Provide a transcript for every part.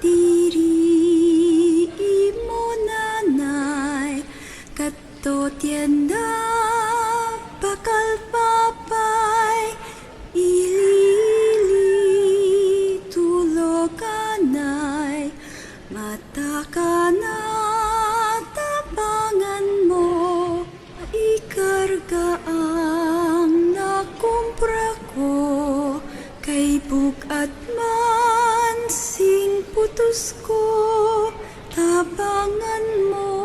Diri imo nanay kadto tienda bakal papay ilili tulog kanay mata ka na tabangan mo ikarga ang nakumpra ko kay bugat man sing putus ko tabangan mo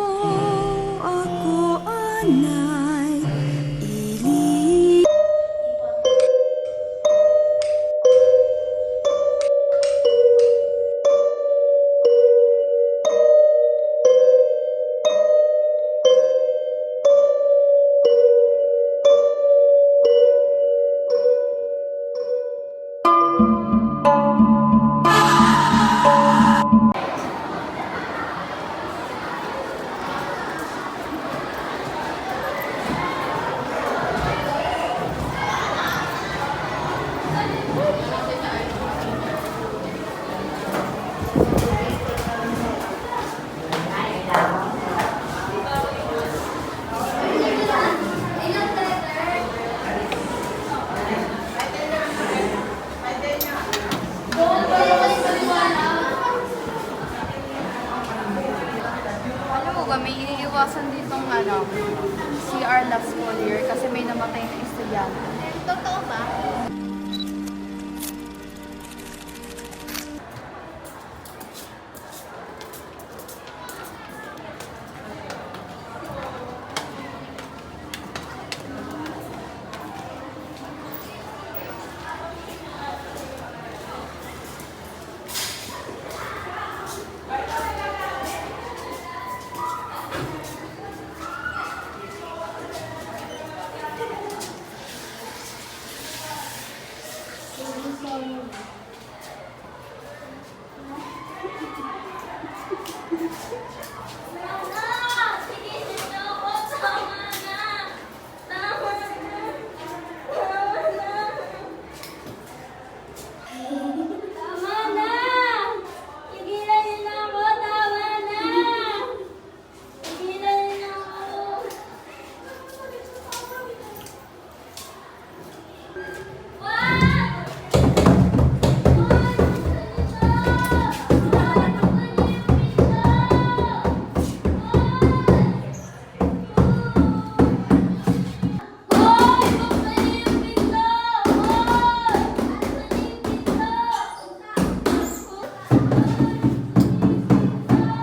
ako anay ili. May iniiwasan ditong CR last school year kasi may namatay na estudyante. Totoo ba?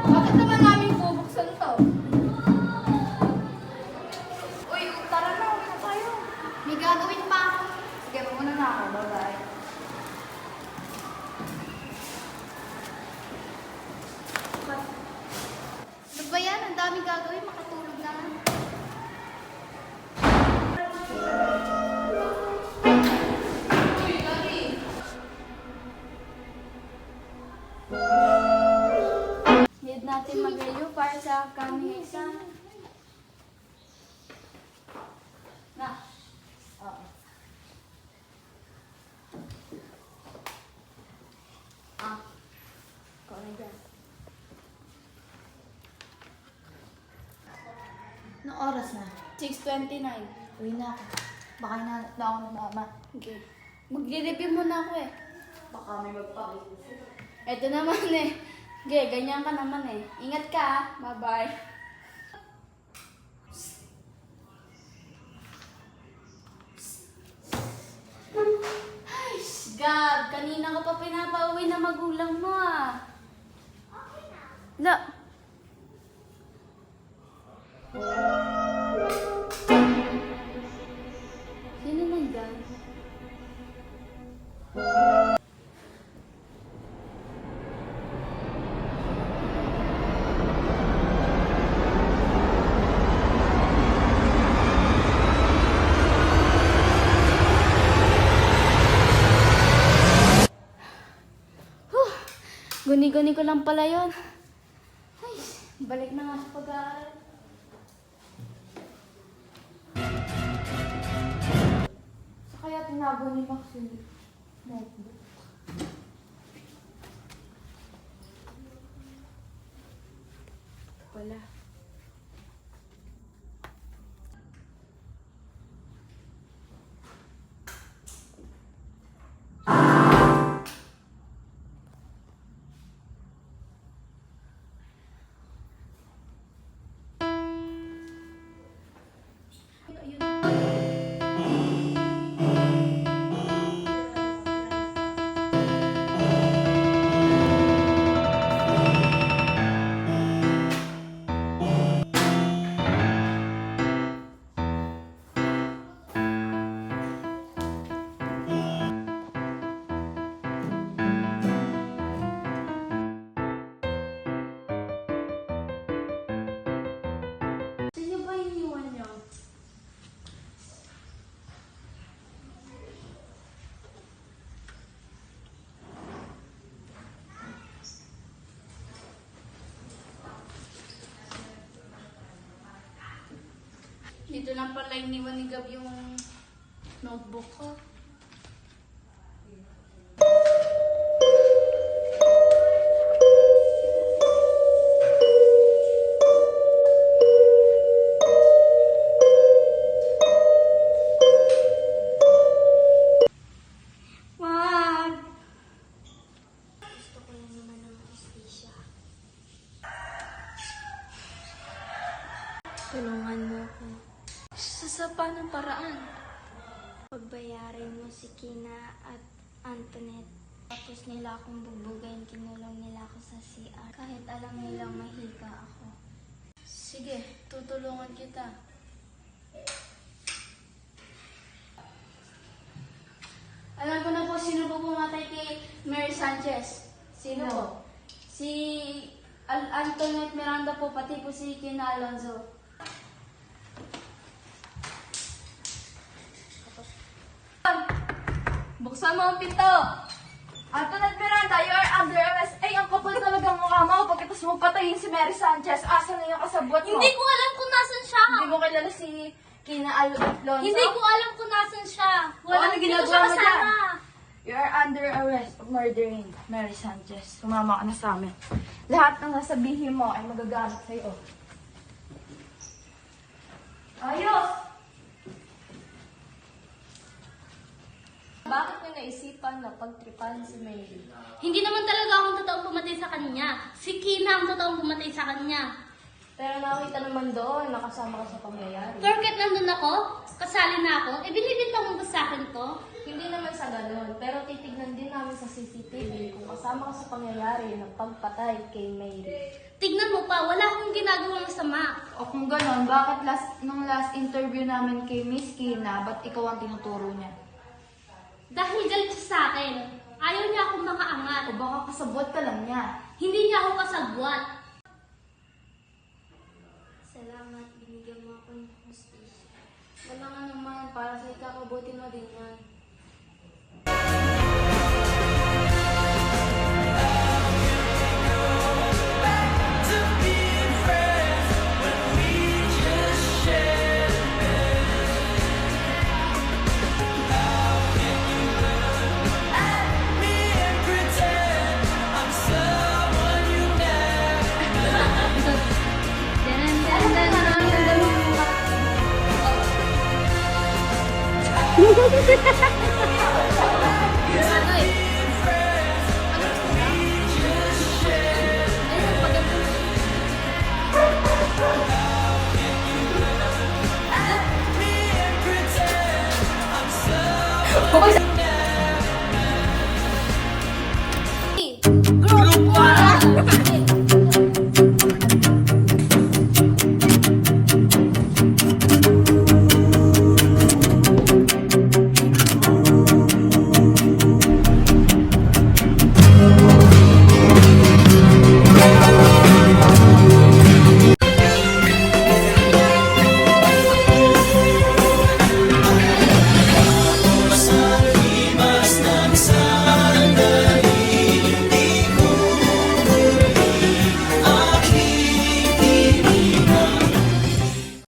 Bakit naman namin bubuksan to? Uy, tara na, uwi na tayo. May gagawin pa ako. Sige, muna na ako. Bye-bye. Ano ba yan? Ang daming gagawin. Makatulog na nga. Uy, Gagi. Need natin mag-review para sa coming exam. Na. Oo. Ikaw na dyan. Anong oras na? 6:29. Uwi na ako. Baka na ako ng mama. Okay. Magre-review muna ako eh. Baka may magpakita. Eto naman eh. Okay, ganyan ka naman eh. Ingat ka ah. Bye-bye. Ay, Gab, kanina ka pa pinapauwi na magulang mo ah. Okay na. Sino nandyan? Guni-guni ko lang pala yun. Ay, balik na nga sa pag-aaral. Sa kaya tinago ni Max yung notebook. pala. Sino ba iniwan niyo? Dito lang pala iniwan ni Gab yung notebook ko. Wag! Gusto ko lang naman ng hustisya. Tulungan mo ako. Sa paanong paraan? Pagbayarin mo si Kina at Antoinette. Tapos nila akong bubugayin, kinulong nila ako sa CR. Kahit alam nilang mahiga ako. Sige, tutulungan kita. Alam ko na po sino po pumatay kay Mary Sanchez. Sino po? Si Antoinette Miranda po, pati po si Kina Alonzo. Buksan mo ang pinto! Antoinette Miranda, you are under arrest. Ay, ang kapal talagang mukha mo. Pagkatapos mo patayin si Mary Sanchez, asa na yung kasabot mo? Hindi ko alam kung nasan siya. Hindi mo kilala si Kina Alonzo? Hindi ko alam kung nasan siya. Ano Hindi ko ginagawa siya mo dyan? kasama. You are under arrest of murdering Mary Sanchez. Sumama ka na sa amin. Lahat ng nasabihin mo ay magagamit sa'yo. Ayos! Bakit niyo naisipan na pagtripan si Mary? Hindi naman talaga akong totoong pumatay sa kanya. Si Kina ang totoong pumatay sa kanya. Pero nakita naman doon, nakasama ka sa pangyayari. Porket nandun ako, kasali na ako, binibintang mo ba sa akin to? Hindi naman sa ganun, pero titignan din namin sa CCTV kung kasama ka sa pangyayari ng pagpatay kay Mary. Tignan mo pa, wala akong ginagawang masama. O kung ganon, bakit nung last interview namin kay Miss Kina, ba't ikaw ang tinuturo niya? Dahil galit siya sa akin. Ayaw niya akong makaangat. O baka kasabot ka lang niya? Hindi niya ako kasabwat. Salamat, binigyan mo ako ng hustisya. Wala nga naman, para sa ikakabuti mo din yan. Ha ha ha ha!